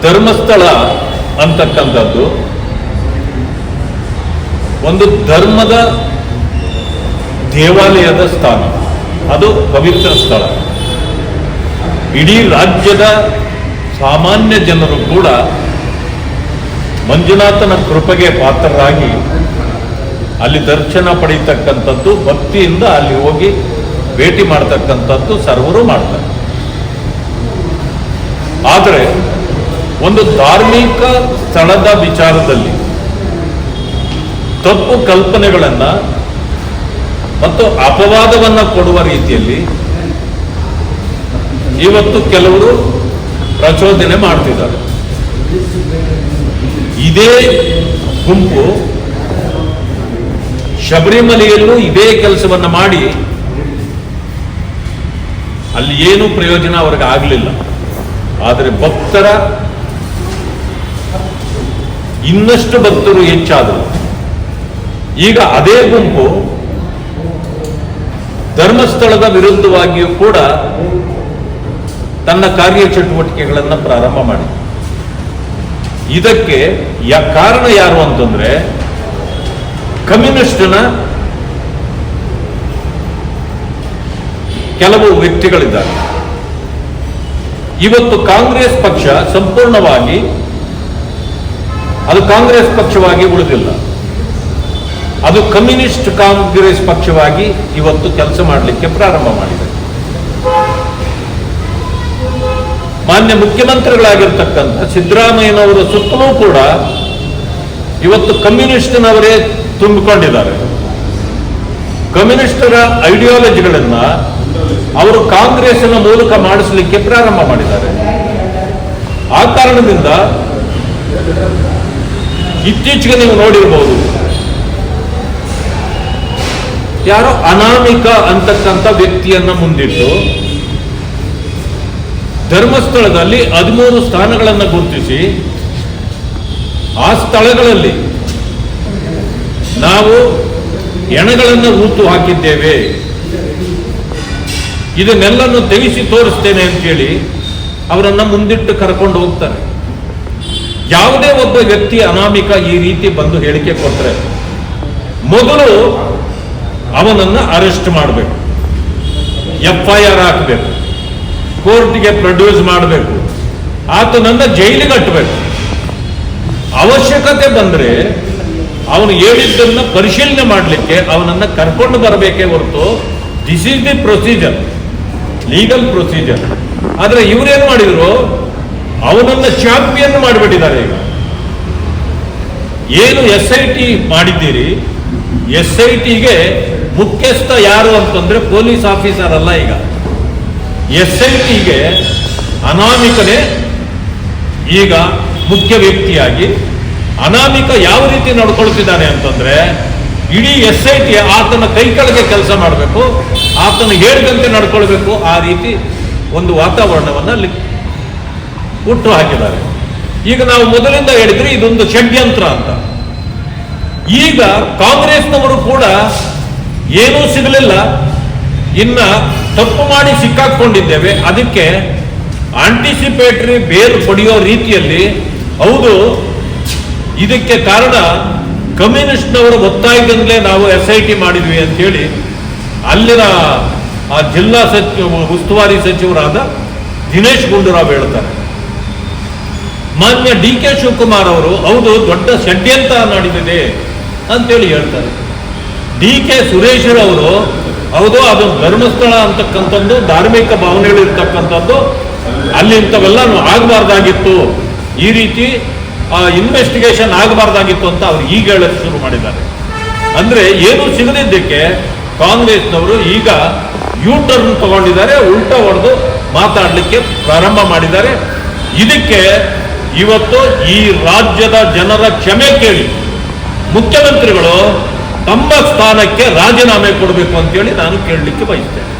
ಧರ್ಮಸ್ಥಳ ಅಂತಕ್ಕಂಥದ್ದು ಒಂದು ಧರ್ಮದ ದೇವಾಲಯದ ಸ್ಥಾನ, ಅದು ಪವಿತ್ರ ಸ್ಥಳ. ಇಡೀ ರಾಜ್ಯದ ಸಾಮಾನ್ಯ ಜನರು ಕೂಡ ಮಂಜುನಾಥನ ಕೃಪೆಗೆ ಪಾತ್ರರಾಗಿ ಅಲ್ಲಿ ದರ್ಶನ ಪಡೀತಕ್ಕಂಥದ್ದು, ಭಕ್ತಿಯಿಂದ ಅಲ್ಲಿ ಹೋಗಿ ಭೇಟಿ ಮಾಡ್ತಕ್ಕಂಥದ್ದು ಸರ್ವರು ಮಾಡ್ತಾರೆ. ಆದರೆ ಒಂದು ಧಾರ್ಮಿಕ ಸ್ಥಳದ ವಿಚಾರದಲ್ಲಿ ತಪ್ಪು ಕಲ್ಪನೆಗಳನ್ನು ಮತ್ತು ಅಪವಾದವನ್ನು ಕೊಡುವ ರೀತಿಯಲ್ಲಿ ಇವತ್ತು ಕೆಲವರು ಪ್ರಚೋದನೆ ಮಾಡ್ತಿದ್ದಾರೆ. ಇದೇ ಗುಂಪು ಶಬರಿಮಲೆಯಲ್ಲೂ ಇದೇ ಕೆಲಸವನ್ನು ಮಾಡಿ ಅಲ್ಲಿ ಏನೂ ಪ್ರಯೋಜನ ಅವ್ರಿಗೆ ಆಗಲಿಲ್ಲ. ಆದರೆ ಭಕ್ತರ ಇನ್ನಷ್ಟು ಭಕ್ತರು ಹೆಚ್ಚಾದರು. ಈಗ ಅದೇ ಗುಂಪು ಧರ್ಮಸ್ಥಳದ ವಿರುದ್ಧವಾಗಿಯೂ ಕೂಡ ತನ್ನ ಕಾರ್ಯಚಟುವಟಿಕೆಗಳನ್ನು ಪ್ರಾರಂಭ ಮಾಡಿದೆ. ಇದಕ್ಕೆ ಕಾರಣ ಯಾರು ಅಂತಂದ್ರೆ ಕಮ್ಯುನಿಸ್ಟ್ನ ಕೆಲವು ವ್ಯಕ್ತಿಗಳಿದ್ದಾರೆ. ಇವತ್ತು ಕಾಂಗ್ರೆಸ್ ಪಕ್ಷ ಸಂಪೂರ್ಣವಾಗಿ ಅದು ಕಾಂಗ್ರೆಸ್ ಪಕ್ಷವಾಗಿ ಉಳಿದಿಲ್ಲ, ಅದು ಕಮ್ಯುನಿಸ್ಟ್ ಕಾಂಗ್ರೆಸ್ ಪಕ್ಷವಾಗಿ ಇವತ್ತು ಕೆಲಸ ಮಾಡಲಿಕ್ಕೆ ಪ್ರಾರಂಭ ಮಾಡಿದೆ. ಮಾನ್ಯ ಮುಖ್ಯಮಂತ್ರಿಗಳಾಗಿರ್ತಕ್ಕಂಥ ಸಿದ್ದರಾಮಯ್ಯನವರ ಸುತ್ತಲೂ ಕೂಡ ಇವತ್ತು ಕಮ್ಯುನಿಸ್ಟ್ನವರೇ ತುಂಬಿಕೊಂಡಿದ್ದಾರೆ. ಕಮ್ಯುನಿಸ್ಟರ ಐಡಿಯಾಲಜಿಗಳನ್ನ ಅವರು ಕಾಂಗ್ರೆಸ್ನ ಮೂಲಕ ಮಾಡಿಸಲಿಕ್ಕೆ ಪ್ರಾರಂಭ ಮಾಡಿದ್ದಾರೆ. ಆ ಕಾರಣದಿಂದ ಇತ್ತೀಚೆಗೆ ನೀವು ನೋಡಿರಬಹುದು, ಯಾರೋ ಅನಾಮಿಕ ಅಂತಕ್ಕಂಥ ವ್ಯಕ್ತಿಯನ್ನ ಮುಂದಿಟ್ಟು ಧರ್ಮಸ್ಥಳದಲ್ಲಿ 13 ಸ್ಥಾನಗಳನ್ನು ಗುರುತಿಸಿ ಆ ಸ್ಥಳಗಳಲ್ಲಿ ನಾವು ಹೆಣಗಳನ್ನು ಹೂತು ಹಾಕಿದ್ದೇವೆ, ಇದನ್ನೆಲ್ಲನ್ನು ತೆಗೆಸಿ ತೋರಿಸ್ತೇನೆ ಅಂತೇಳಿ ಅವರನ್ನ ಮುಂದಿಟ್ಟು ಕರ್ಕೊಂಡು ಹೋಗ್ತಾರೆ. ಯಾವುದೇ ಒಬ್ಬ ವ್ಯಕ್ತಿ ಅನಾಮಿಕ ಈ ರೀತಿ ಬಂದು ಹೇಳಿಕೆ ಕೊಟ್ಟರೆ ಮೊದಲು ಅವನನ್ನ ಅರೆಸ್ಟ್ ಮಾಡಬೇಕು, FIR ಹಾಕಬೇಕು, ಕೋರ್ಟ್ಗೆ ಪ್ರೊಡ್ಯೂಸ್ ಮಾಡಬೇಕು, ಆತನನ್ನ ಜೈಲಿಗೆ ಕಟ್ಟಬೇಕು. ಅವಶ್ಯಕತೆ ಬಂದ್ರೆ ಅವನು ಹೇಳಿದ್ದನ್ನ ಪರಿಶೀಲನೆ ಮಾಡಲಿಕ್ಕೆ ಅವನನ್ನ ಕರ್ಕೊಂಡು ಬರಬೇಕೇ ಹೊರತು this is the procedure, legal procedure. ಆದ್ರೆ ಇವರೇನ್ ಮಾಡಿದ್ರು, ಅವನನ್ನ ಚಾಂಪಿಯನ್ ಮಾಡಿಬಿಟ್ಟಿದ್ದಾರೆ. ಈಗ ಏನು SIT ಮಾಡಿದ್ದೀರಿ, SITಗೆ ಮುಖ್ಯಸ್ಥ ಯಾರು ಅಂತಂದ್ರೆ ಪೊಲೀಸ್ ಆಫೀಸರ್ ಅಲ್ಲ. ಈಗ SITಗೆ ಅನಾಮಿಕನೇ ಈಗ ಮುಖ್ಯ ವ್ಯಕ್ತಿಯಾಗಿ, ಅನಾಮಿಕ ಯಾವ ರೀತಿ ನಡ್ಕೊಳ್ತಿದ್ದಾನೆ ಅಂತಂದ್ರೆ ಇಡೀ SIT ಆತನ ಕೈ ಕೆಳಗೆ ಕೆಲಸ ಮಾಡಬೇಕು, ಆತನ ಹೇಳಿದಂತೆ ನಡ್ಕೊಳ್ಬೇಕು, ಆ ರೀತಿ ಒಂದು ವಾತಾವರಣವನ್ನು ಅಲ್ಲಿ ಹುಟ್ಟು ಹಾಕಿದ್ದಾರೆ. ಈಗ ನಾವು ಮೊದಲಿಂದ ಹೇಳಿದ್ರೆ ಇದೊಂದು ಷಡ್ಯಂತ್ರ ಅಂತ. ಈಗ ಕಾಂಗ್ರೆಸ್ನವರು ಕೂಡ ಏನೂ ಸಿಗಲಿಲ್ಲ, ಇನ್ನ ತಪ್ಪು ಮಾಡಿ ಸಿಕ್ಕಾಕೊಂಡಿದ್ದೇವೆ, ಅದಕ್ಕೆ ಆಂಟಿಸಿಪೇಟರಿ ಬೇಲ್ ಪಡೆಯೋ ರೀತಿಯಲ್ಲಿ ಹೌದು ಇದಕ್ಕೆ ಕಾರಣ ಕಮ್ಯುನಿಸ್ಟ್ನವರ ಒತ್ತಾಯದಿಂದಲೇ ನಾವು SIT ಮಾಡಿದ್ವಿ ಅಂತೇಳಿ ಅಲ್ಲಿನ ಆ ಜಿಲ್ಲಾ ಉಸ್ತುವಾರಿ ಸಚಿವರಾದ ದಿನೇಶ್ ಗುಂಡೂರಾವ್ ಹೇಳ್ತಾರೆ. ಮಾನ್ಯ DK ಶಿವಕುಮಾರ್ ಅವರು ಹೌದು ದೊಡ್ಡ ಷಡ್ಯಂತ್ರ ನಡೆದಿದೆ ಅಂತೇಳಿ ಹೇಳ್ತಾರೆ. DK ಸುರೇಶ್ರವರು ಹೌದು ಅದು ಧರ್ಮಸ್ಥಳ ಅಂತಕ್ಕಂಥದ್ದು ಧಾರ್ಮಿಕ ಭಾವನೆಗಳಿರ್ತಕ್ಕಂಥದ್ದು, ಅಲ್ಲಿ ಇಂಥವೆಲ್ಲ ಆಗಬಾರ್ದಾಗಿತ್ತು, ಈ ರೀತಿ ಇನ್ವೆಸ್ಟಿಗೇಷನ್ ಆಗಬಾರ್ದಾಗಿತ್ತು ಅಂತ ಅವ್ರು ಈಗ ಹೇಳಕ್ಕೆ ಶುರು ಮಾಡಿದ್ದಾರೆ. ಅಂದ್ರೆ ಏನು ಸಿಗದಿದ್ದಕ್ಕೆ ಕಾಂಗ್ರೆಸ್ನವರು ಈಗ ಟರ್ನ್ ತಗೊಂಡಿದ್ದಾರೆ, ಉಲ್ಟಾ ಹೊಡೆದು ಮಾತಾಡಲಿಕ್ಕೆ ಪ್ರಾರಂಭ ಮಾಡಿದ್ದಾರೆ. ಇದಕ್ಕೆ ಇವತ್ತು ಈ ರಾಜ್ಯದ ಜನರ ಕ್ಷಮೆ ಕೇಳಿ ಮುಖ್ಯಮಂತ್ರಿಗಳು ತಮ್ಮ ಸ್ಥಾನಕ್ಕೆ ರಾಜೀನಾಮೆ ಕೊಡಬೇಕು ಅಂತೇಳಿ ನಾನು ಕೇಳಲಿಕ್ಕೆ ಬಯಸ್ತೇನೆ.